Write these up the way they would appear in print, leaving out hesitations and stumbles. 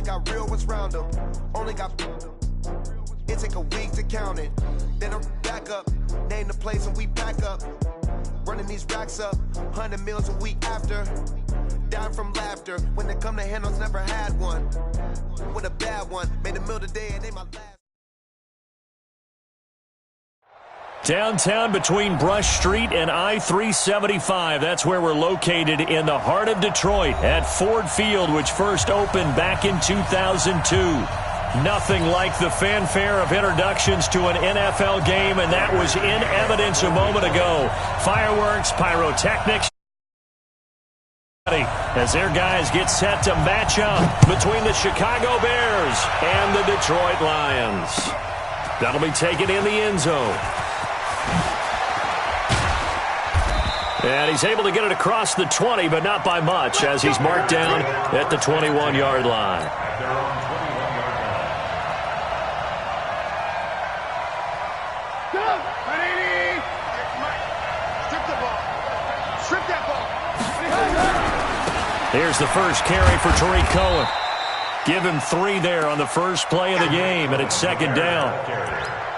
got real ones round them. Only got... It take a week to count it. Then I'm back up. Name the place and we back up. Running these racks up. 100 meals a week after. Dying from laughter. When they come to handles, never had one. With a bad one. Made a meal today and they my last. Downtown between Brush Street and I-375. That's where we're located in the heart of Detroit at Ford Field, which first opened back in 2002. Nothing like the fanfare of introductions to an NFL game, and that was in evidence a moment ago. Fireworks, pyrotechnics, as their guys get set to match up between the Chicago Bears and the Detroit Lions. That'll be taken in the end zone. And he's able to get it across the 20, but not by much, as he's marked down at the 21-yard line. Here's the first carry for Tariq Cohen. Give him 3 there on the first play of the game, and it's second down.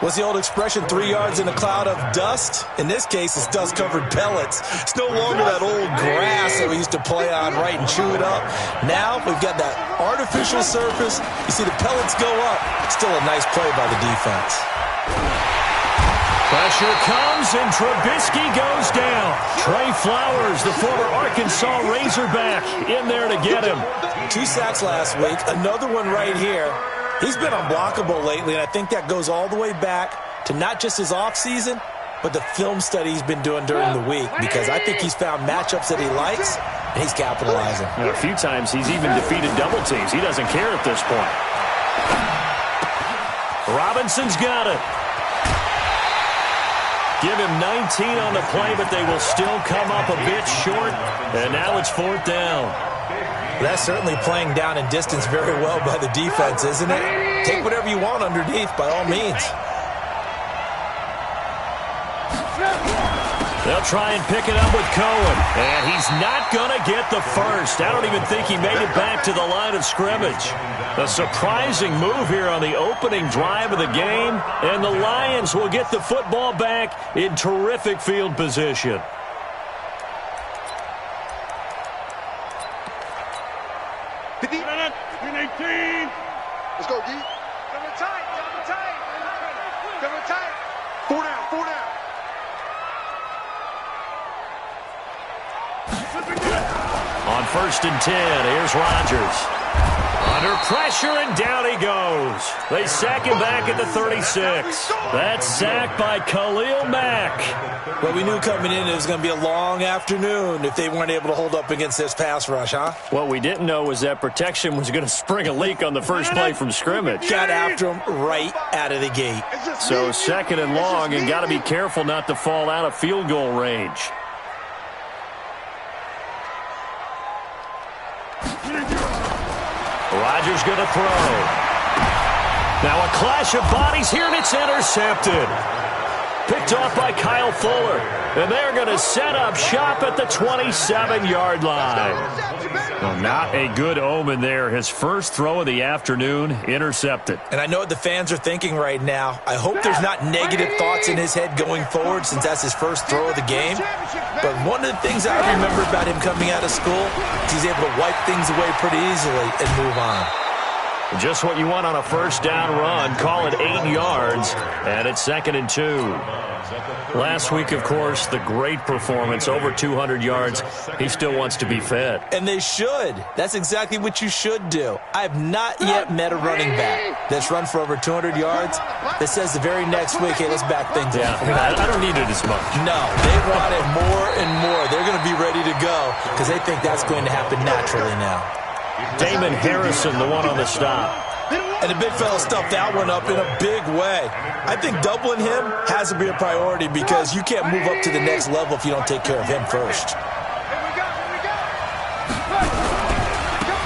What's the old expression, 3 yards in a cloud of dust? In this case, it's dust-covered pellets. It's no longer that old grass that we used to play on, right, and chew it up. Now we've got that artificial surface. You see the pellets go up. Still a nice play by the defense. Pressure comes, and Trubisky goes down. Trey Flowers, the former Arkansas Razorback, in there to get him. 2 sacks last week, another one right here. He's been unblockable lately, and I think that goes all the way back to not just his offseason, but the film study he's been doing during the week, because I think he's found matchups that he likes, and he's capitalizing. And a few times he's even defeated double teams. He doesn't care at this point. Robinson's got it. Give him 19 on the play, but they will still come up a bit short, and now it's 4th down. That's certainly playing down in distance very well by the defense, isn't it? Take whatever you want underneath, by all means. They'll try and pick it up with Cohen, and he's not going to get the first. I don't even think he made it back to the line of scrimmage. A surprising move here on the opening drive of the game, and the Lions will get the football back in terrific field position. Let's go, D. Double tight, double tight. Double tight. 4 down, 4 down. On 1st and 10, here's Rodgers. Under pressure, and down he goes. They sack him back at the 36. That's sacked by Khalil Mack. Well, we knew coming in it was going to be a long afternoon if they weren't able to hold up against this pass rush, huh? What we didn't know was that protection was going to spring a leak on the first play from scrimmage. Got after him right out of the gate. So 2nd and long, and got to be careful not to fall out of field goal range. Rodgers going to throw. Now a clash of bodies here, and it's intercepted. Picked off by Kyle Fuller. And they're going to set up shop at the 27-yard line. Well, not a good omen there. His first throw of the afternoon intercepted. And I know what the fans are thinking right now. I hope there's not negative thoughts in his head going forward, since that's his first throw of the game. But one of the things I remember about him coming out of school is he's able to wipe things away pretty easily and move on. Just what you want on a first down run. Call it 8 yards, and it's 2nd and 2. Last week, of course, the great performance, over 200 yards. He still wants to be fed. And they should. That's exactly what you should do. I have not yet met a running back that's run for over 200 yards that says the very next week, hey, let's back things up. I don't need it as much. No, they want it more and more. They're going to be ready to go because they think that's going to happen naturally now. Damon Harrison, the one on the stop. And the big fella stuffed that one up in a big way. I think doubling him has to be a priority because you can't move up to the next level if you don't take care of him first.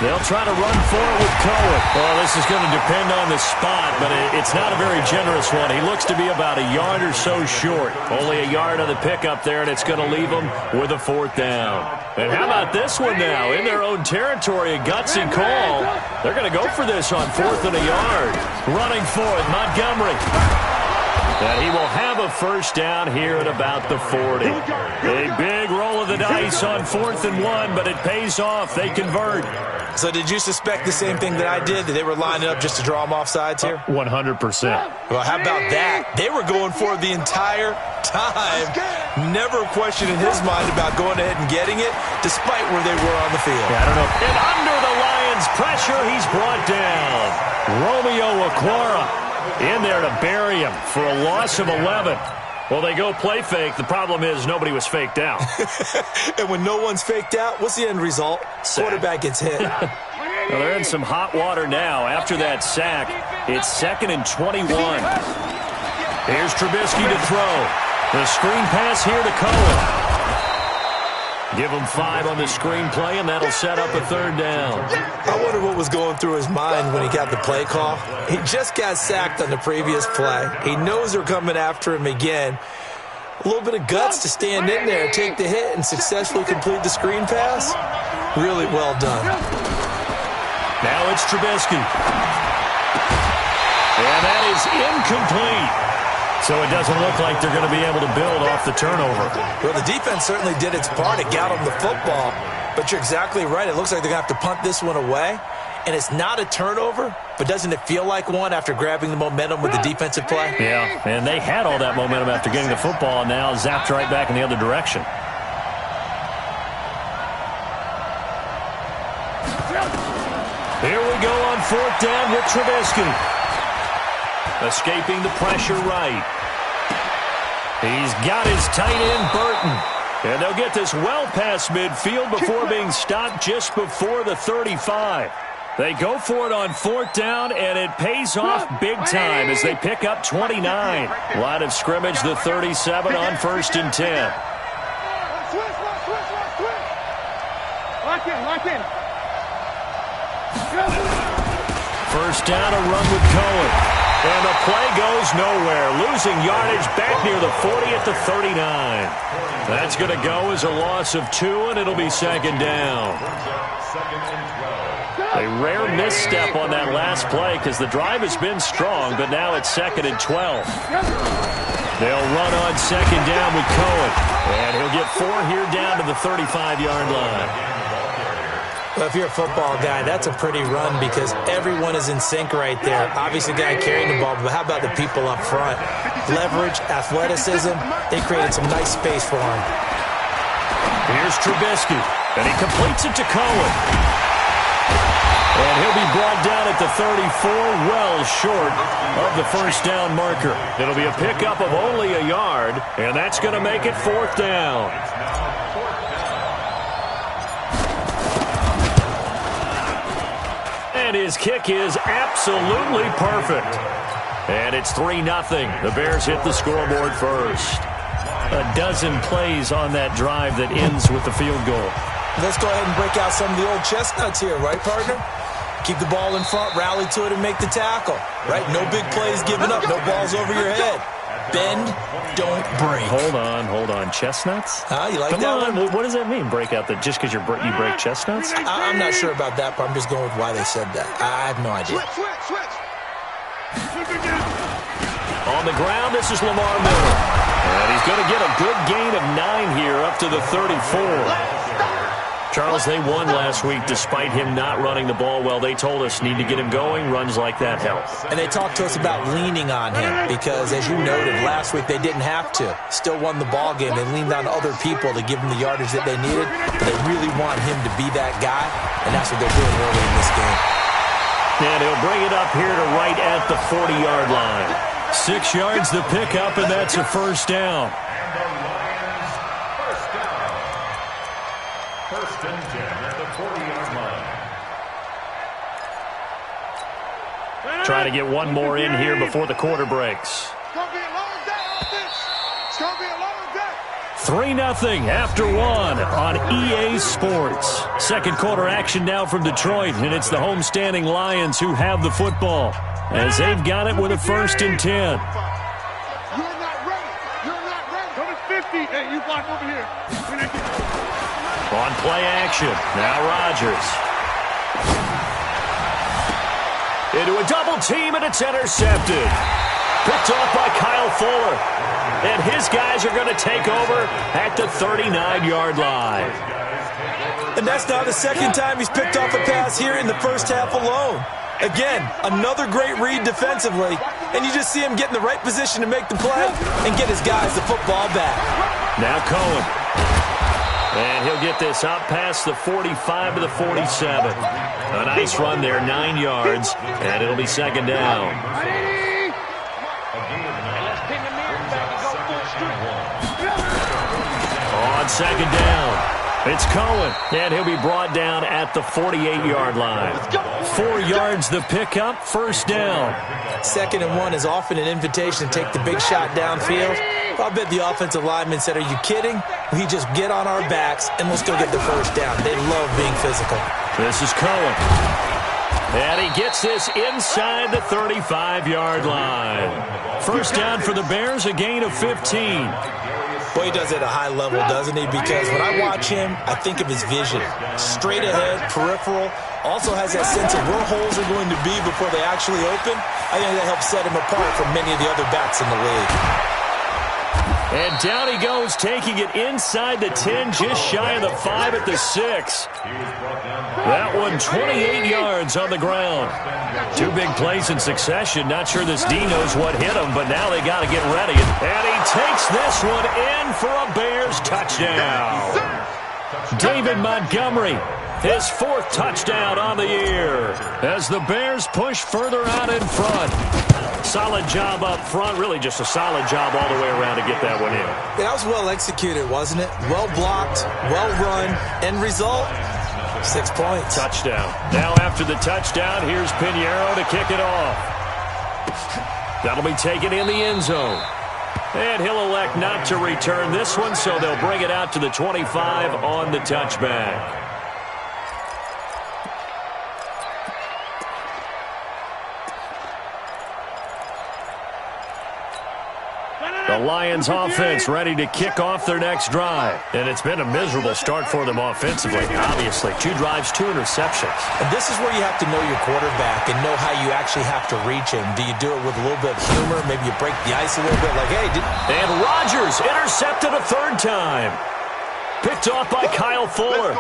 They'll try to run for it with Cohen. Well, this is going to depend on the spot, but it's not a very generous one. He looks to be about a yard or so short. Only a yard on the pickup there, and it's going to leave them with a 4th down. And how about this one now? In their own territory, a gutsy call. They're going to go for this on 4th and a yard. Running for it, Montgomery. And he will have a 1st down here at about the 40. A big roll of the dice on 4th and 1, but it pays off. They convert. So did you suspect the same thing that I did, that they were lining up just to draw them off sides here? 100%. Well, how about that? They were going for it the entire time. Never a question in his mind about going ahead and getting it, despite where they were on the field. Yeah, I don't know. And under the Lions' pressure, he's brought down. Romeo Okwara in there to bury him for a loss of 11. Well, they go play fake. The problem is nobody was faked out. And when no one's faked out, what's the end result? Sack. Quarterback gets hit. Well, they're in some hot water now. After that sack, it's 2nd and 21. Here's Trubisky to throw. The screen pass here to Cohen. Give him 5 on the screenplay, and that'll set up a 3rd down. I wonder what was going through his mind when he got the play call. He just got sacked on the previous play. He knows they're coming after him again. A little bit of guts to stand in there, take the hit, and successfully complete the screen pass. Really well done. Now it's Trubisky. And that is incomplete. So it doesn't look like they're going to be able to build off the turnover. Well, the defense certainly did its part. It got them the football. But you're exactly right. It looks like they're going to have to punt this one away. And it's not a turnover, but doesn't it feel like one after grabbing the momentum with the defensive play? Yeah, and they had all that momentum after getting the football, and now zapped right back in the other direction. Here we go on 4th down with Trubisky. Escaping the pressure right. He's got his tight end, Burton. And they'll get this well past midfield before being stopped just before the 35. They go for it on 4th down, and it pays off big time as they pick up 29. Line of scrimmage, the 37 on 1st and 10. Lock in. 1st down, a run with Cohen. And the play goes nowhere. Losing yardage back near the 40 at the 39. That's going to go as a loss of 2, and it'll be 2nd down. A rare misstep on that last play because the drive has been strong, but now it's 2nd and 12. They'll run on 2nd down with Cohen. And he'll get 4 here down to the 35-yard line. Well, if you're a football guy, that's a pretty run because everyone is in sync right there. Obviously, the guy carrying the ball, but how about the people up front? Leverage, athleticism, they created some nice space for him. Here's Trubisky, and he completes it to Cohen. And he'll be brought down at the 34, well short of the 1st down marker. It'll be a pickup of only a yard, and that's going to make it 4th down. And his kick is absolutely perfect. And it's 3-0. The Bears hit the scoreboard first. A dozen plays on that drive that ends with the field goal. Let's go ahead and break out some of the old chestnuts here, right, partner? Keep the ball in front, rally to it, and make the tackle. Right? No big plays given up, no balls over your head. Bend, don't break. Hold on. Chestnuts? You like that one? What does that mean? Break out just because you break chestnuts? I'm not sure about that, but I'm just going with why they said that. I have no idea. Switch. On the ground, this is Lamar Miller. And he's going to get a good gain of 9 here up to the 34. Charles, they won last week despite him not running the ball well. They told us need to get him going. Runs like that help. And they talked to us about leaning on him because, as you noted, last week they didn't have to. Still won the ball game. They leaned on other people to give them the yardage that they needed. But they really want him to be that guy, and that's what they're doing early in this game. And he'll bring it up here to right at the 40-yard line. 6 yards the pickup, and that's a 1st down. First and 10 at the 40-yard line. Try to get one more in here before the quarter breaks. It's going to be a long day on this. It's going to be a long day. 3-0 after one on EA Sports. Second quarter action now from Detroit, and it's the homestanding Lions who have the football as they've got it with a 1st and 10. You're not ready. You're not ready. Come to 50. Hey, you block over here. On play action, now Rodgers. Into a double team, and it's intercepted. Picked off by Kyle Fuller. And his guys are going to take over at the 39-yard line. And that's now the second time he's picked off a pass here in the first half alone. Again, another great read defensively, and you just see him get in the right position to make the play and get his guys the football back. Now Cohen. And he'll get this up past the 45 to the 47. A nice run there, 9 yards, and it'll be 2nd down. On 2nd down, it's Cohen, and he'll be brought down at the 48-yard line. 4 yards the pickup, 1st down. 2nd and 1 is often an invitation to take the big shot downfield. I bet the offensive lineman said, are you kidding? We just get on our backs, and let's go get the 1st down. They love being physical. This is Cohen. And he gets this inside the 35-yard line. 1st down for the Bears, a gain of 15. Boy, he does it at a high level, doesn't he? Because when I watch him, I think of his vision. Straight ahead, peripheral. Also has that sense of where holes are going to be before they actually open. I think that helps set him apart from many of the other backs in the league. And down he goes, taking it inside the 10, just shy of the 5 at the 6. That one, 28 yards on the ground. 2 big plays in succession. Not sure this D knows what hit him, but now they got to get ready. And he takes this one in for a Bears touchdown. David Montgomery, his 4th touchdown on the year, as the Bears push further out in front. Solid job up front, really just a solid job all the way around to get that one in. Yeah, that was well executed, wasn't it? Well blocked, well run, end result, 6 points. Touchdown. Now after the touchdown, here's Pinheiro to kick it off. That'll be taken in the end zone. And he'll elect not to return this one, so they'll bring it out to the 25 on the touchback. The Lions offense ready to kick off their next drive. And it's been a miserable start for them offensively. Obviously, 2 drives, 2 interceptions. And this is where you have to know your quarterback and know how you actually have to reach him. Do you do it with a little bit of humor? Maybe you break the ice a little bit like, hey. And Rodgers intercepted a 3rd time. Picked off by Kyle Fuller.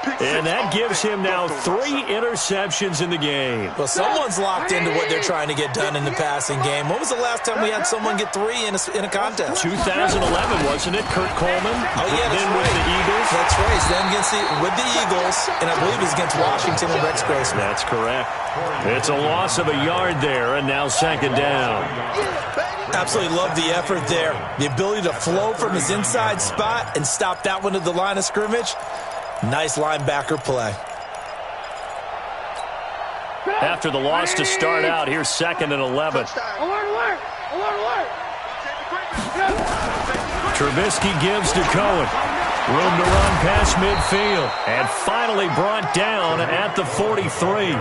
And that gives him now 3 interceptions in the game. Well, someone's locked into what they're trying to get done in the passing game. When was the last time we had someone get 3 in a contest? 2011, wasn't it? Kurt Coleman. Oh, yeah, that's then right. with the Eagles. That's right. Then with the Eagles, and I believe it's against Washington and Rex Grossman. That's correct. It's a loss of a yard there, and now 2nd down. Absolutely love the effort there. The ability to flow from his inside spot and stop that one at the line of scrimmage. Nice linebacker play. After the loss to start out, here's 2nd and 11. Alert! Trubisky gives to Cohen. Room to run past midfield. And finally brought down at the 43.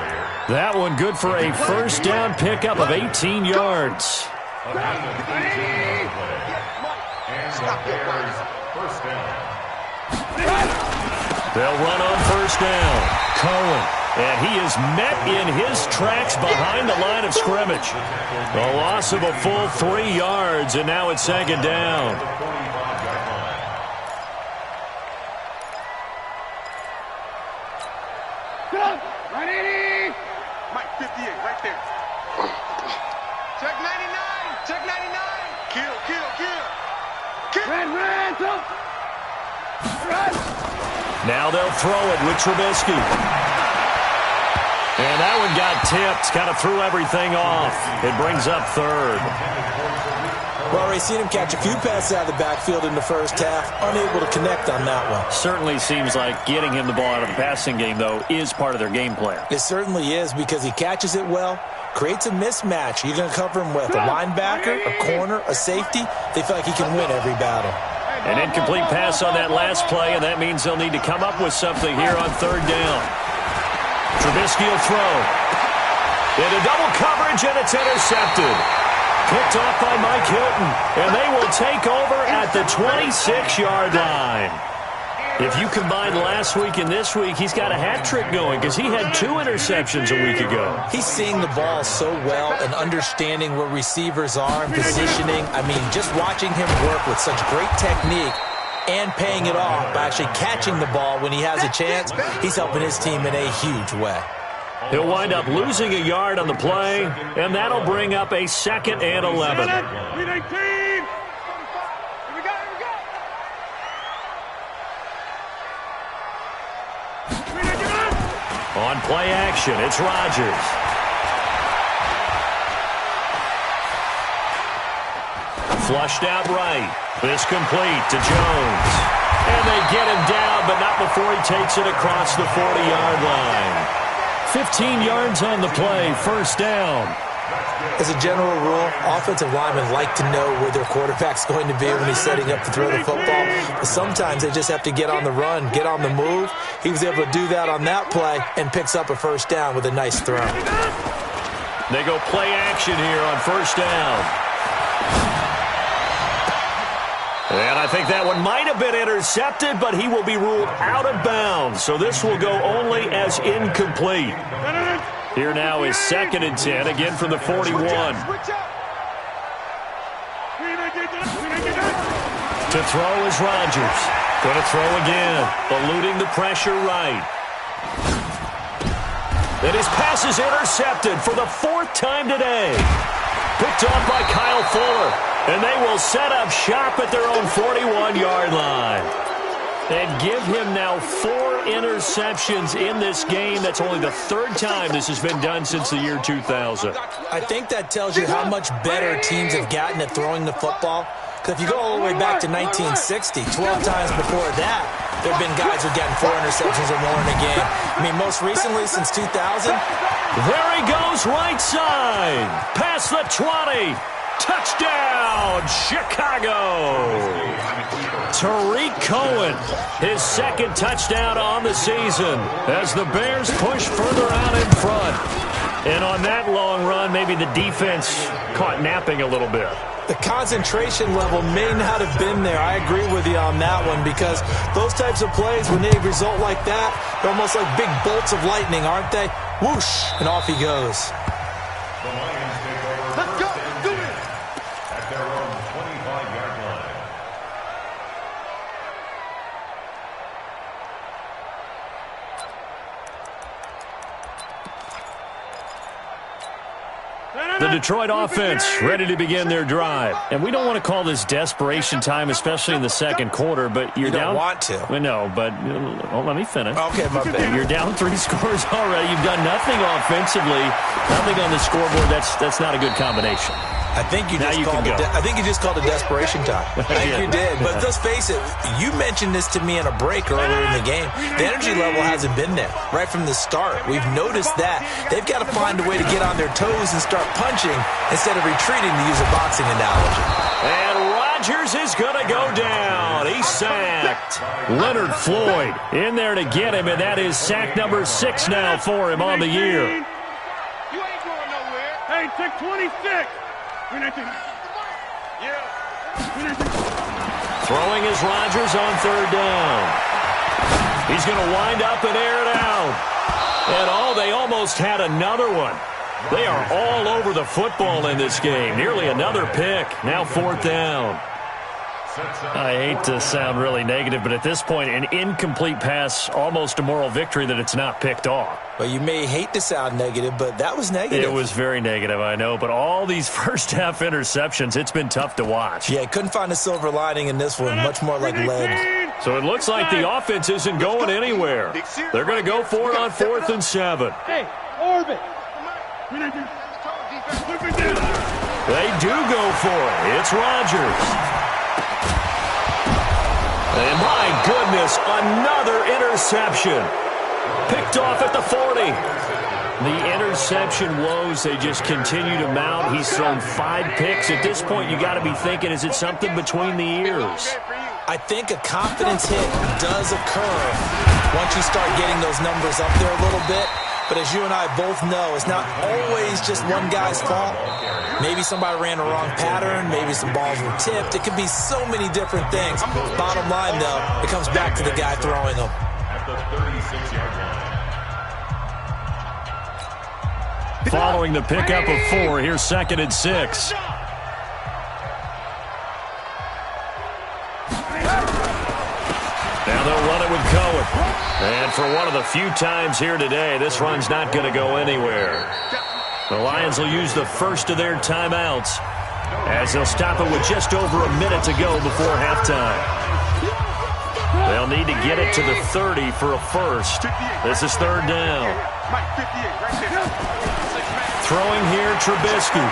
That one good for a 1st down pickup of 18 yards. Stop your body. 1st down. They'll run on 1st down. Cohen. And he is met in his tracks behind the line of scrimmage. A loss of a full 3 yards, and now it's 2nd down. Mike 58, right there. Check 99. Check 99. Kill. Run. Now they'll throw it with Trubisky. And that one got tipped. Kind of threw everything off. It brings up 3rd. Well, we've seen him catch a few passes out of the backfield in the first half. Unable to connect on that one. Certainly seems like getting him the ball out of the passing game, though, is part of their game plan. It certainly is because he catches it well, creates a mismatch. You're going to cover him with a linebacker, a corner, a safety. They feel like he can win every battle. An incomplete pass on that last play, and that means they'll need to come up with something here on third down. Trubisky will throw. Into double coverage, and it's intercepted. Picked off by Mike Hilton, and they will take over at the 26-yard line. If you combine last week and this week, he's got a hat trick going because he had 2 interceptions a week ago. He's seeing the ball so well and understanding where receivers are and positioning. I mean, just watching him work with such great technique and paying it off by actually catching the ball when he has a chance, he's helping his team in a huge way. He'll wind up losing a yard on the play, and that'll bring up a 2nd and 11. On play action, it's Rodgers. Flushed out right. This complete to Jones. And they get him down, but not before he takes it across the 40-yard line. 15 yards on the play, first down. As a general rule, offensive linemen like to know where their quarterback's going to be when he's setting up to throw the football. But sometimes they just have to get on the run, get on the move. He was able to do that on that play and picks up a first down with a nice throw. They go play action here on first down. And I think that one might have been intercepted, but he will be ruled out of bounds. So this will go only as incomplete. Here now is 2nd and 10, again from the 41. To throw is Rodgers. Going to throw again, eluding the pressure right. And his pass is intercepted for the 4th time today. Picked off by Kyle Fuller. And they will set up shop at their own 41-yard line. And give him now 4 interceptions in this game. That's only the 3rd time this has been done since the year 2000. I think that tells you how much better teams have gotten at throwing the football. Because if you go all the way back to 1960, 12 times before that, there have been guys who've gotten 4 interceptions or more in a game. I mean, most recently, since 2000. There he goes, right side. Past the 20. Touchdown, Chicago! Tariq Cohen, his 2nd touchdown on the season as the Bears push further out in front. And on that long run, maybe the defense caught napping a little bit. The concentration level may not have been there. I agree with you on that one because those types of plays, when they result like that, they're almost like big bolts of lightning, aren't they? Whoosh, and off he goes. Let's go. Do it. At their own 25-yard line. The Detroit offense ready to begin their drive. And we don't want to call this desperation time, especially in the 2nd quarter, but you're down. You don't want to. I know, but let me finish. Okay, my bad. You're down 3 scores already. You've done nothing offensively, nothing on the scoreboard. That's not a good combination. I think you just called it desperation time. I think you did. But let's face it, you mentioned this to me in a break earlier in the game. The energy level hasn't been there right from the start. We've noticed that. They've got to find a way to get on their toes and start punching instead of retreating, to use a boxing analogy. And Rodgers is going to go down. He's sacked. Leonard Floyd in there to get him, and that is sack number 6 now for him on the year. You ain't going nowhere. Hey, 626. Throwing is Rodgers on 3rd down. He's going to wind up and air it out. And they almost had another one. They are all over the football in this game. Nearly another pick. Now 4th down. I hate to sound really negative, but at this point, an incomplete pass, almost a moral victory that it's not picked off. Well, you may hate to sound negative, but that was negative. It was very negative, I know. But all these first-half interceptions, it's been tough to watch. Yeah, couldn't find a silver lining in this one. Much more like lead. So it looks like the offense isn't going anywhere. They're going to go for it on 4th and 7. Hey, orbit. They do go for it. It's Rodgers. And my goodness, another interception. Picked off at the 40. The interception woes, they just continue to mount. He's thrown 5 picks. At this point, you got to be thinking, is it something between the ears? I think a confidence hit does occur once you start getting those numbers up there a little bit. But as you and I both know, it's not always just one guy's fault. Maybe somebody ran a wrong pattern. Maybe some balls were tipped. It could be so many different things. Bottom line, though, it comes back to the guy throwing them. At the 36-yard line. Following the pickup of 4, here's 2nd and 6. Now they'll run it with Cohen. And for one of the few times here today, this run's not going to go anywhere. The Lions will use the first of their timeouts as they'll stop it with just over a minute to go before halftime. They'll need to get it to the 30 for a first. This is 3rd down. Throwing here, Trubisky.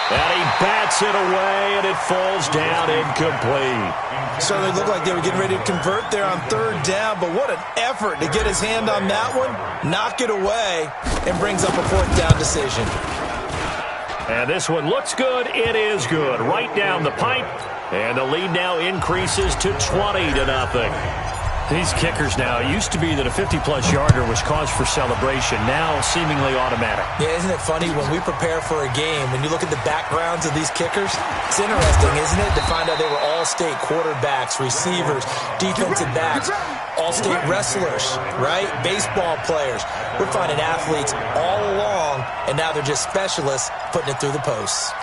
And he bats it away, and it falls down incomplete. Certainly looked like they were getting ready to convert there on 3rd down, but what an effort to get his hand on that one, knock it away, and brings up a 4th down decision. And this one looks good. It is good. Right down the pipe, and the lead now increases to 20-0. These kickers now, it used to be that a 50-plus yarder was cause for celebration, now seemingly automatic. Yeah, isn't it funny when we prepare for a game, when you look at the backgrounds of these kickers, it's interesting, isn't it, to find out they were all-state quarterbacks, receivers, defensive backs, all-state wrestlers, right? Baseball players. We're finding athletes all along, and now they're just specialists putting it through the posts.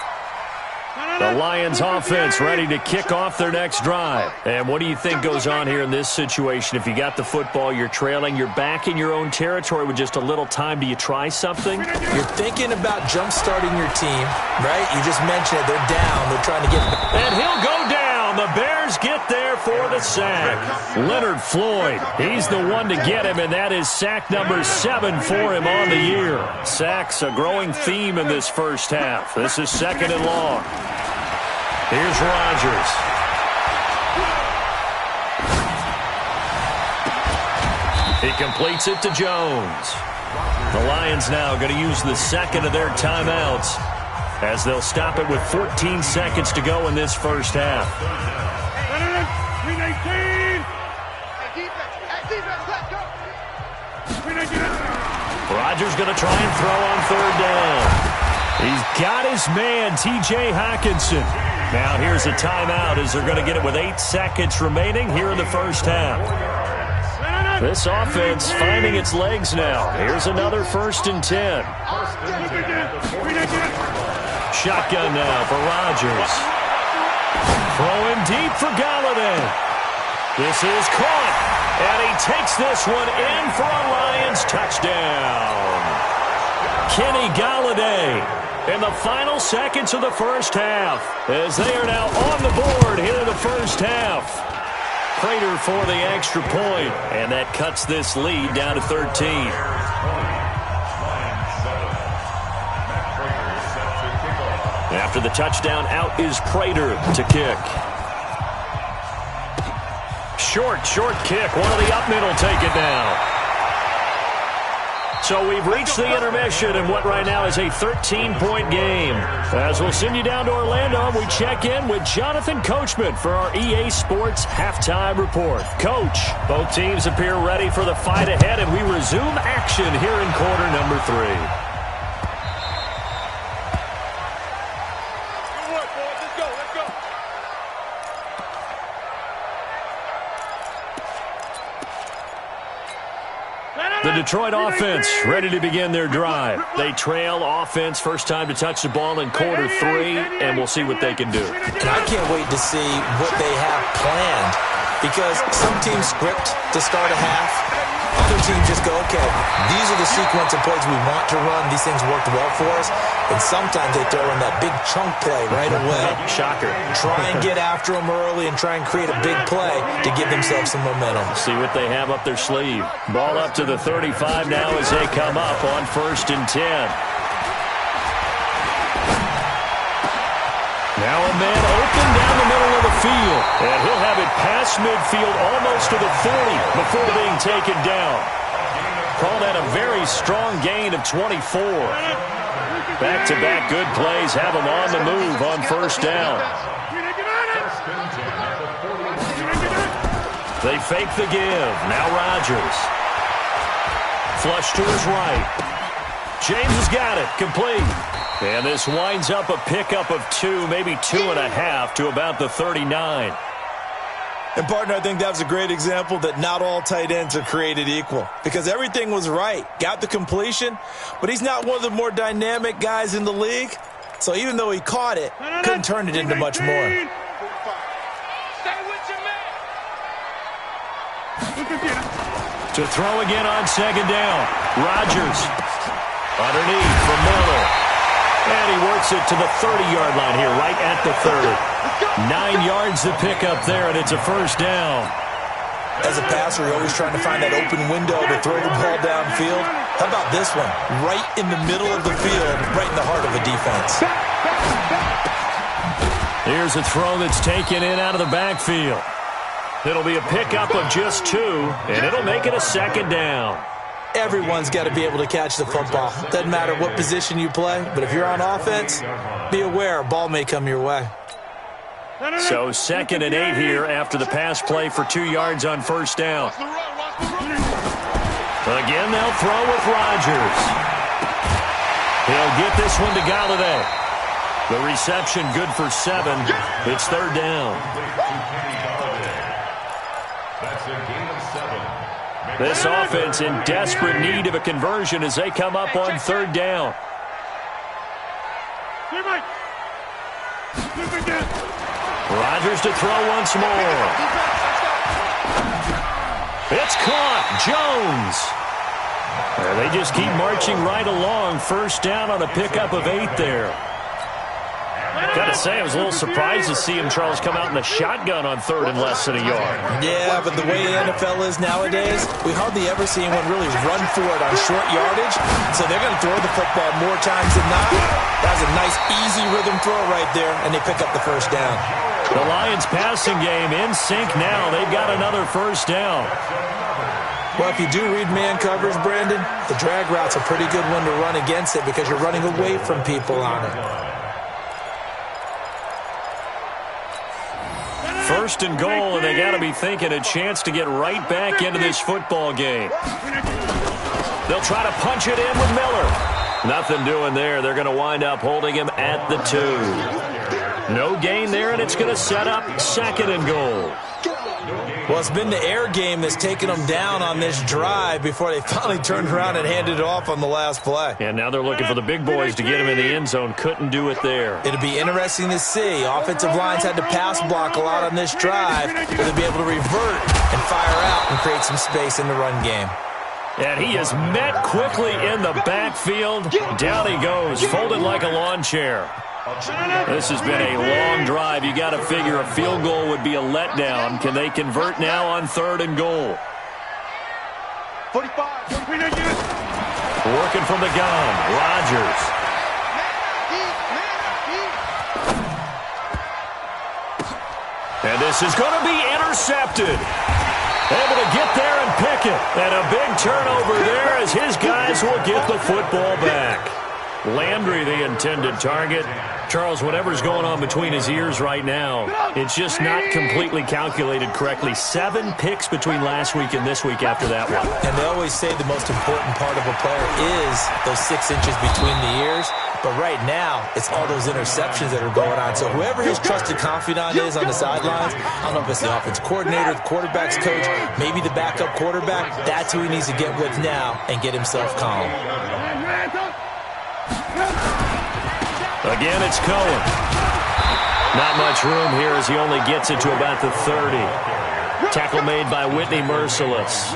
The Lions offense ready to kick off their next drive. And what do you think goes on here in this situation? If you got the football, you're trailing, you're back in your own territory with just a little time. Do you try something? You're thinking about jump-starting your team, right? You just mentioned it. They're down. They're trying to get... And he'll go down. The Bears get there for the sack. Leonard Floyd, he's the one to get him, and that is sack number 7 for him on the year. Sacks a growing theme in this first half. This is 2nd and long. Here's Rodgers. He completes it to Jones. The Lions now going to use the 2nd of their timeouts as they'll stop it with 14 seconds to go in this first half. Rodgers going to try and throw on 3rd down. He's got his man, T.J. Hockenson. Now here's a timeout as they're going to get it with 8 seconds remaining here in the first half. This offense finding its legs now. Here's another 1st and 10. Shotgun now for Rodgers. Throwing deep for Galladay. This is caught, and he takes this one in for a Lions touchdown. Kenny Galladay in the final seconds of the first half as they are now on the board here in the first half. Prater for the extra point, and that cuts this lead down to 13. After the touchdown, out is Prater to kick. Short kick. One of the up middle take it down. So we've reached the intermission in what right now is a 13-point game. As we'll send you down to Orlando, we check in with Jonathan Coachman for our EA Sports Halftime Report. Coach, both teams appear ready for the fight ahead, and we resume action here in quarter number 3. The Detroit offense ready to begin their drive. They trail offense first time to touch the ball in quarter 3, and we'll see what they can do. And I can't wait to see what they have planned, because some teams script to start a half. Other teams just go, okay, these are the sequence of plays we want to run. These things worked well for us. And sometimes they throw in that big chunk play right away. Shocker. Try and get after them early and try and create a big play to give themselves some momentum. See what they have up their sleeve. Ball up to the 35 now as they come up on 1st and 10. Now a man open down the middle of the field. And he'll have it past midfield almost to the 40 before being taken down. Call that a very strong gain of 24. Back-to-back good plays have him on the move on 1st down. They fake the give. Now Rodgers. Flush to his right. James has got it. Complete. And this winds up a pickup of 2, maybe 2.5 to about the 39. And, partner, I think that was a great example that not all tight ends are created equal because everything was right. Got the completion, but he's not one of the more dynamic guys in the league. So even though he caught it, couldn't turn it into much more. Stay with your man. To throw again on second down. Rodgers underneath for Miller. And he works it to the 30-yard line here, right at the 30. 9 yards to pick up there, and it's a first down. As a passer, you're always trying to find that open window to throw the ball downfield. How about this one? Right in the middle of the field, right in the heart of a defense. Here's a throw that's taken in out of the backfield. It'll be a pickup of just 2, and it'll make it a second down. Everyone's got to be able to catch the football. Doesn't matter what position you play, but if you're on offense, be aware a ball may come your way. So 2nd and 8 here after the pass play for 2 yards on first down. Again, they'll throw with Rodgers. He'll get this one to Galladay. The reception good for 7. It's third down. That's a gain of 7. This offense in desperate need of a conversion as they come up on third down. Rodgers to throw once more. It's caught. Jones. They just keep marching right along. First down on a pickup of 8 there. Got to say, I was a little surprised to see him, Charles, come out in the shotgun on 3rd and less than a yard. Yeah, but the way the NFL is nowadays, we hardly ever see anyone really run for it on short yardage. So they're going to throw the football more times than not. That was a nice, easy rhythm throw right there, and they pick up the first down. The Lions passing game in sync now. They've got another first down. Well, if you do read man coverage, Brandon, the drag route's a pretty good one to run against it because you're running away from people on it. First and goal, and they got to be thinking a chance to get right back into this football game. They'll try to punch it in with Miller. Nothing doing there. They're going to wind up holding him at the 2. No gain there, and it's going to set up 2nd and goal. Well, it's been the air game that's taken them down on this drive before they finally turned around and handed it off on the last play. And now they're looking for the big boys to get him in the end zone. Couldn't do it there. It'll be interesting to see. Offensive lines had to pass block a lot on this drive. Will they be able to revert and fire out and create some space in the run game? And he is met quickly in the backfield. Down he goes, folded like a lawn chair. This has been a long drive. You got to figure a field goal would be a letdown. Can they convert now on 3rd and goal? 45. Working from the gun, Rodgers. And this is going to be intercepted. Able to get there and pick it. And a big turnover there as his guys will get the football back. Landry, the intended target. Charles, whatever's going on between his ears right now, it's just not completely calculated correctly. 7 picks between last week and this week after that one. And they always say the most important part of a player is those 6 inches between the ears. But right now, it's all those interceptions that are going on. So whoever his trusted confidant is on the sidelines, I don't know if it's the offense coordinator, the quarterback's coach, maybe the backup quarterback, that's who he needs to get with now and get himself calm. Again, it's Cohen. Not much room here as he only gets it to about the 30. Tackle made by Whitney Merciless.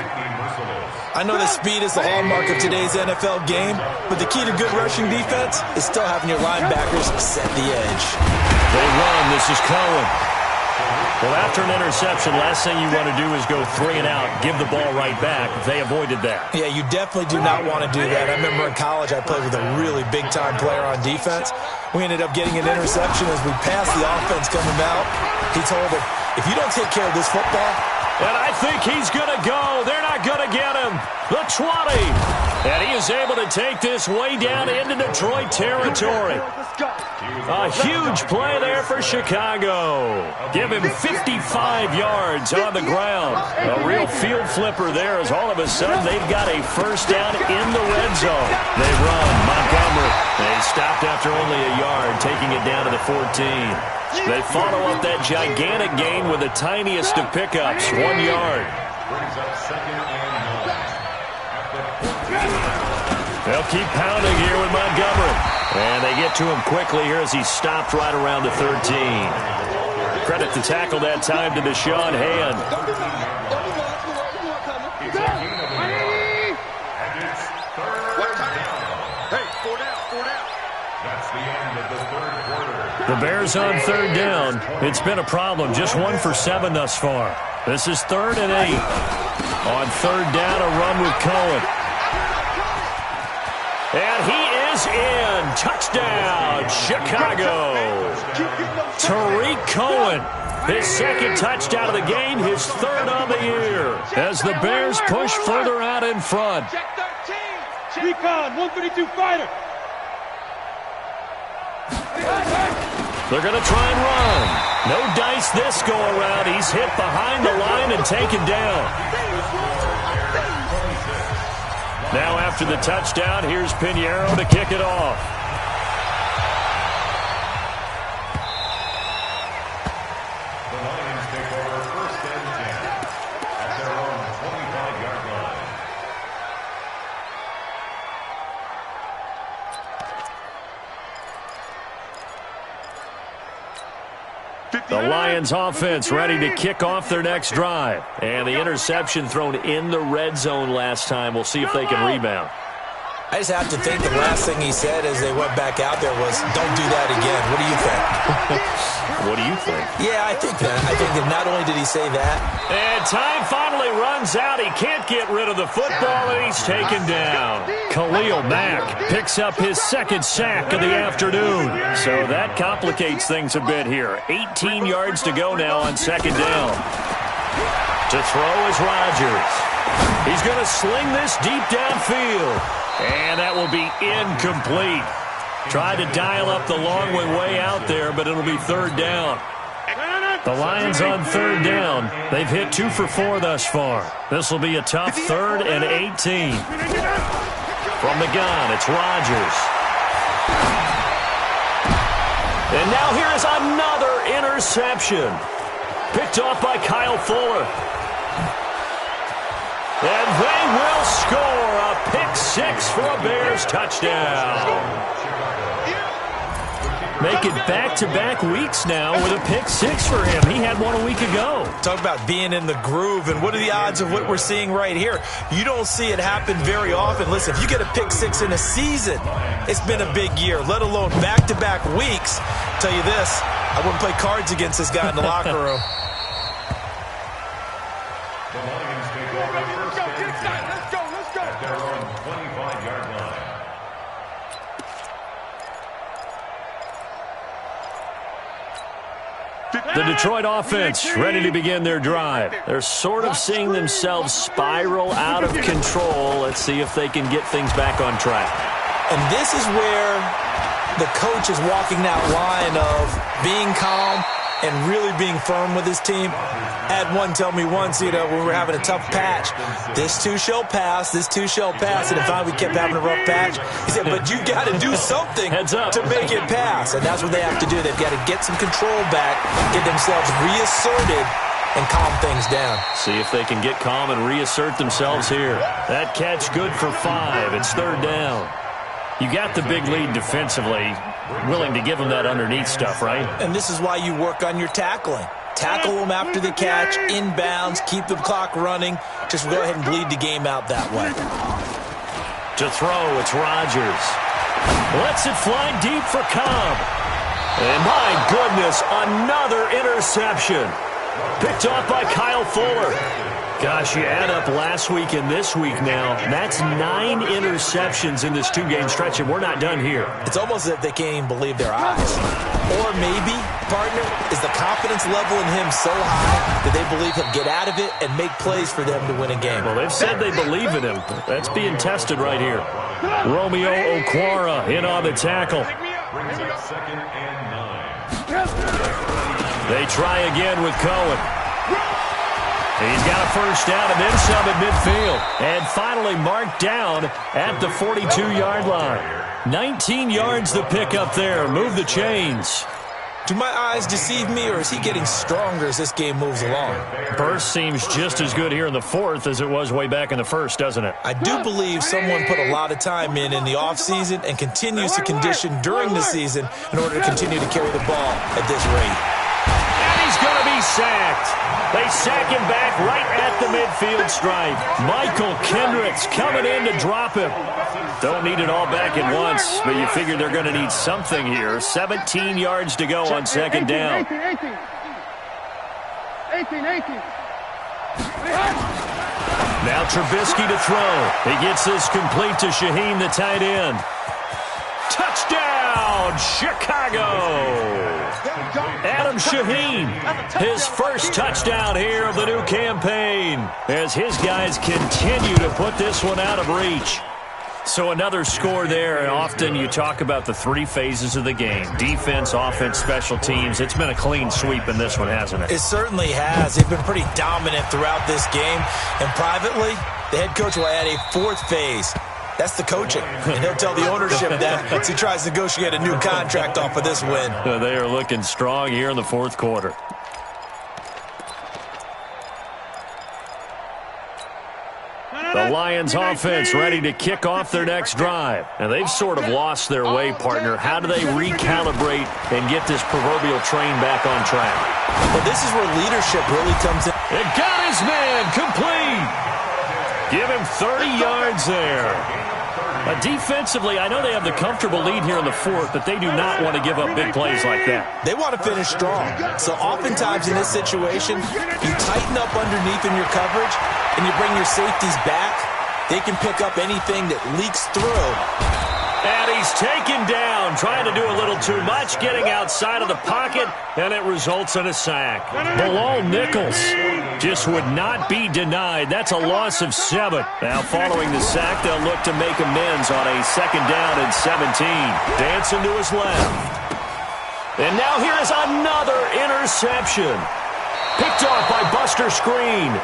I know that speed is the hallmark of today's NFL game, but the key to good rushing defense is still having your linebackers set the edge. They run. This is Cohen. Well, after an interception, last thing you want to do is go 3 and out, give the ball right back. They avoided that. Yeah, you definitely do not want to do that. I remember in college I played with a really big-time player on defense. We ended up getting an interception as we passed the offense coming out. He told him, if you don't take care of this football... And I think he's going to go. They're not going to get him. The 20. And he is able to take this way down into Detroit territory. A huge play there for Chicago. Give him 55 yards on the ground. A real field flipper there as all of a sudden they've got a first down in the red zone. They run. Montgomery. They stopped after only a yard, taking it down to the 14. They follow up that gigantic gain with the tiniest of pickups, 1 yard. Brings up second and 9. They'll keep pounding here with Montgomery. And they get to him quickly here as he stopped right around the 13. Credit the tackle that time to Deshaun Hand. The Bears on third down. It's been a problem. Just 1 for 7 thus far. This is 3rd and 8. On third down, a run with Cohen. And he is in. Touchdown, Chicago. Tariq Cohen, his 2nd touchdown of the game, his 3rd on the year, as the Bears push further out in front. Recon, 132 fighter. They're going to try and run. No dice this go-around. He's hit behind the line and taken down. Now after the touchdown, here's Pinheiro to kick it off. The Lions take over 1st and 10 at their own 25-yard line. The Lions offense ready to kick off their next drive. And the interception thrown in the red zone last time. We'll see if they can rebound. I just have to think the last thing he said as they went back out there was, don't do that again. What do you think? What do you think? Yeah, I think that. I think that not only did he say that. And time finally runs out. He can't get rid of the football, and he's taken down. Khalil Mack picks up his 2nd sack of the afternoon. So that complicates things a bit here. 18 yards to go now on 2nd down. To throw is Rodgers. He's going to sling this deep downfield. And that will be incomplete. Tried to dial up the long way out there, but it'll be 3rd down. The Lions on 3rd down. They've hit 2 for 4 thus far. This will be a tough 3rd and 18. From the gun, it's Rodgers. And now here is another interception. Picked off by Kyle Fuller. And they will score a pick-6 for a Bears touchdown. Make it back-to-back weeks now with a pick-6 for him. He had one a week ago. Talk about being in the groove, and what are the odds of what we're seeing right here? You don't see it happen very often. Listen, if you get a pick-6 in a season, it's been a big year, let alone back-to-back weeks. I'll tell you this, I wouldn't play cards against this guy in the locker room. The Lions take over 1st and 10 at their own 25-yard line. The Detroit offense ready to begin their drive. They're sort of seeing themselves spiral out of control. Let's see if they can get things back on track. And this is where the coach is walking that line of being calm and really being firm with his team. I had one tell me once, when we were having a tough patch, this too shall pass, this too shall pass. And finally we kept having a rough patch. He said, but you got to do something to make it pass. And that's what they have to do. They've got to get some control back, get themselves reasserted, and calm things down. See if they can get calm and reassert themselves here. That catch good for 5. It's 3rd down. You got the big lead defensively, willing to give them that underneath stuff, right? And this is why you work on your tackling. Tackle them after the catch, inbounds, keep the clock running. Just go ahead and bleed the game out that way. To throw, it's Rodgers. Lets it fly deep for Cobb. And my goodness, another interception. Picked off by Kyle Fuller. Gosh, you add up last week and this week now. That's 9 interceptions in this 2-game stretch, and we're not done here. It's almost as if they can't even believe their eyes. Or maybe, partner, is the confidence level in him so high that they believe he'll get out of it and make plays for them to win a game. Well, they've said they believe in him. That's being tested right here. Romeo Okwara in on the tackle. Brings up 2nd and 9. They try again with Cohen. He's got a first down and then some at midfield. And finally marked down at the 42-yard line. 19 yards the pickup there. Move the chains. Do my eyes deceive me, or is he getting stronger as this game moves along? Burst seems just as good here in the 4th as it was way back in the 1st, doesn't it? I do believe someone put a lot of time in the offseason and continues to condition during the season in order to continue to carry the ball at this rate. And he's going to be sacked. They sack him back right at the midfield stripe. Michael Kendricks coming in to drop him. Don't need it all back at once, but you figure they're going to need something here. 17 yards to go on 2nd down. 18. Now Trubisky to throw. He gets this complete to Shaheen, the tight end. Touchdown, Chicago! Adam Shaheen, his first touchdown here of the new campaign, as his guys continue to put this one out of reach. So another score there, and often you talk about the 3 phases of the game. Defense, offense, special teams. It's been a clean sweep in this one, hasn't it? It certainly has. They've been pretty dominant throughout this game. And privately, the head coach will add a 4th phase. That's the coaching. And he'll tell the ownership that as he tries to negotiate a new contract off of this win. They are looking strong here in the 4th quarter. The Lions offense ready to kick off their next drive. And they've sort of lost their way, partner. How do they recalibrate and get this proverbial train back on track? Well, this is where leadership really comes in. It got his man complete. Give him 30 yards there. Defensively, I know they have the comfortable lead here in the 4th, but they do not want to give up big plays like that. They want to finish strong. So oftentimes in this situation, you tighten up underneath in your coverage and you bring your safeties back. They can pick up anything that leaks through. And he's taken down, trying to do a little too much, getting outside of the pocket, and it results in a sack. Bilal Nichols just would not be denied. That's a loss of 7. Now following the sack, they'll look to make amends on a 2nd down and 17. Dancing to his left. And now here is another interception. Picked off by Buster Screen.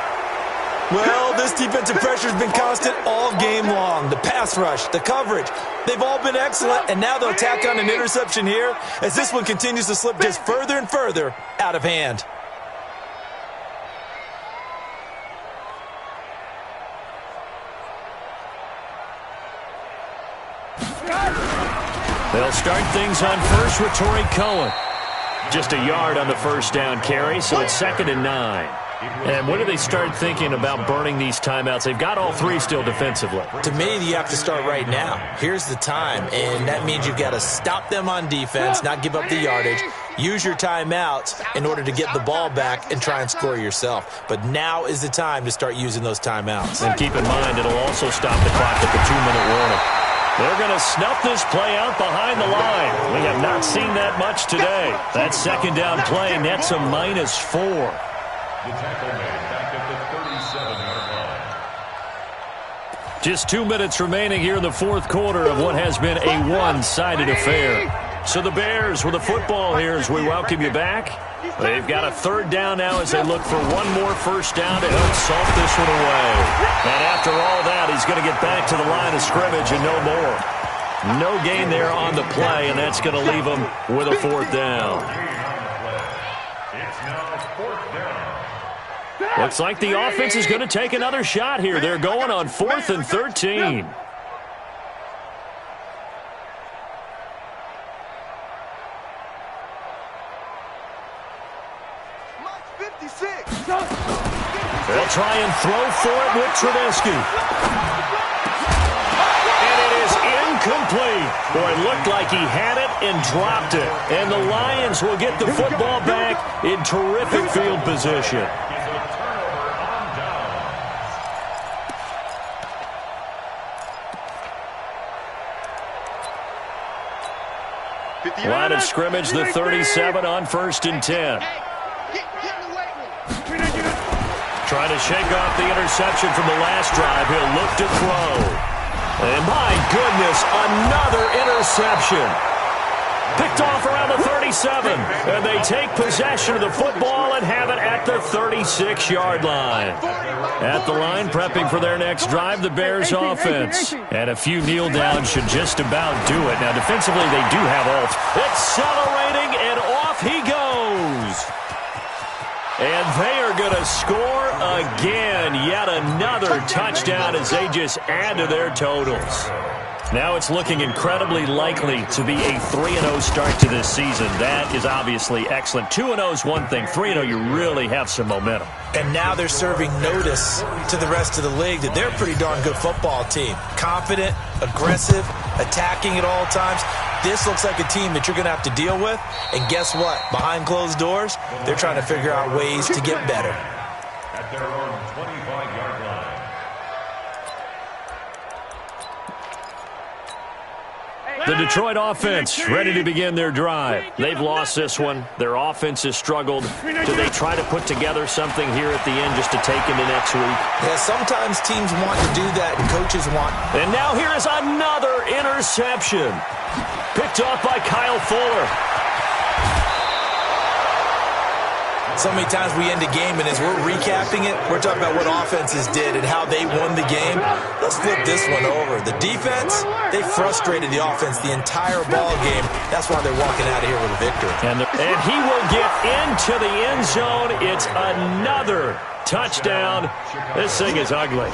Well, this defensive pressure has been constant all game long. The pass rush, the coverage, they've all been excellent, and now they'll tack on an interception here as this one continues to slip just further and further out of hand. They'll start things on first with Torrey Cohen. Just a yard on the first down carry, so it's 2nd and 9. And when do they start thinking about burning these timeouts? They've got all 3 still defensively. To me, you have to start right now. Here's the time, and that means you've got to stop them on defense, not give up the yardage, use your timeouts in order to get the ball back and try and score yourself. But now is the time to start using those timeouts. And keep in mind, it'll also stop the clock at the 2-minute warning. They're going to snuff this play out behind the line. We have not seen that much today. That 2nd down play nets a -4. The tackle made back at the 37-yard line. Just 2 minutes remaining here in the 4th quarter of what has been a one-sided affair. So the Bears with the football here as we welcome you back. They've got a 3rd down now as they look for one more first down to help salt this one away. And after all that, he's going to get back to the line of scrimmage and no more. No gain there on the play, and that's going to leave him with a 4th down. It's now 4th down. Looks like the offense is going to take another shot here. They're going on 4th and 13. They'll try and throw for it with Trubisky. And it is incomplete. Boy, it looked like he had it and dropped it. And the Lions will get the football back in terrific field position. Line of scrimmage, the 37 on 1st and 10. Trying to shake off the interception from the last drive. He'll look to throw. And my goodness, another interception. Picked off around the 37. And they take possession of the football and have it at the 36-yard line. At the line, prepping for their next drive, the Bears offense. And a few kneel downs should just about do it. Now, defensively, they do have all. Accelerating, and off he goes. And they are going to score again. Yet another touchdown as they just add to their totals. Now it's looking incredibly likely to be a 3-0 start to this season. That is obviously excellent. 2-0 is one thing. 3-0, you really have some momentum. And now they're serving notice to the rest of the league that they're a pretty darn good football team. Confident, aggressive, attacking at all times. This looks like a team that you're going to have to deal with. And guess what? Behind closed doors, they're trying to figure out ways to get better. At their own 25-yard line. The Detroit offense ready to begin their drive. They've lost this one. Their offense has struggled. Do they try to put together something here at the end just to take into next week? Yeah, sometimes teams want to do that and coaches want. And now here is another interception. Picked off by Kyle Fuller. So many times we end a game, and as we're recapping it, we're talking about what offenses did and how they won the game. Let's flip this one over. The defense, they frustrated the offense the entire ball game. That's why they're walking out of here with a victory. And he will get into the end zone. It's another touchdown. This thing is ugly.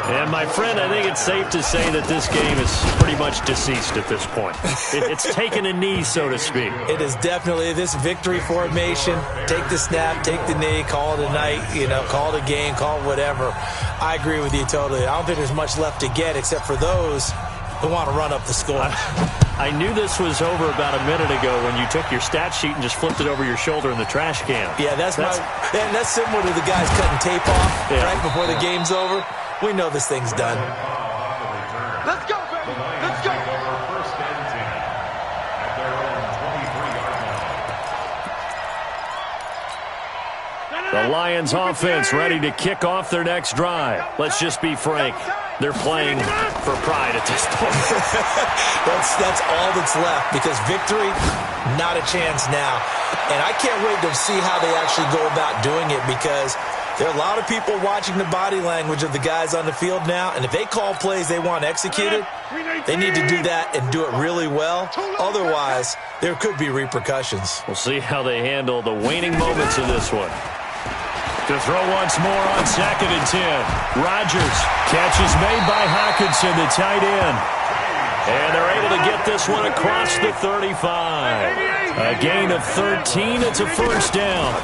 And, my friend, I think it's safe to say that this game is pretty much deceased at this point. It's taken a knee, so to speak. It is definitely this victory formation. Take the snap, take the knee, call it a night, call it a game, call it whatever. I agree with you totally. I don't think there's much left to get except for those who want to run up the score. I knew this was over about a minute ago when you took your stat sheet and just flipped it over your shoulder in the trash can. Yeah, that's similar to the guys cutting tape off right before the game's over. We know this thing's done. Let's go, baby. Let's go. First and 10 at their own 23-yard line. The Lions offense ready to kick off their next drive. Let's just be frank. They're playing for pride at this point. That's all that's left because victory, not a chance now. And I can't wait to see how they actually go about doing it because there are a lot of people watching the body language of the guys on the field now, and if they call plays they want executed, they need to do that and do it really well. Otherwise, there could be repercussions. We'll see how they handle the waning moments of this one. To throw once more on 2nd and 10. Rodgers. Catch is made by Hockenson, the tight end. And they're able to get this one across the 35. A gain of 13. It's a first down.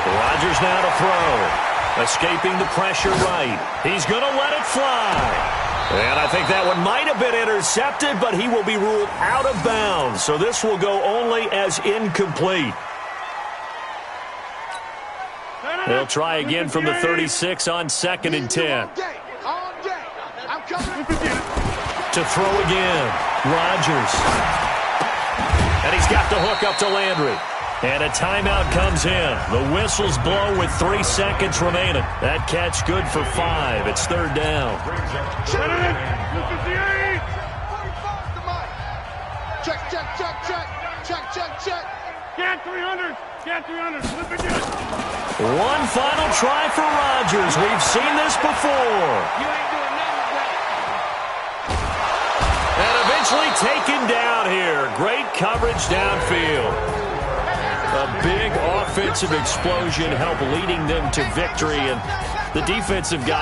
Rodgers now to throw. Escaping the pressure right. He's going to let it fly. And I think that one might have been intercepted, but he will be ruled out of bounds. So this will go only as incomplete. They'll try again from the 36 on 2nd and 10. To throw again. Rodgers. And he's got the hook up to Landry. And a timeout comes in. The whistles blow with 3 seconds remaining. That catch good for 5. It's 3rd down. Check. Get 300. Flip it in. One final try for Rodgers. We've seen this before. And eventually taken down here. Great coverage downfield. A big offensive explosion helped leading them to victory, and the defensive guy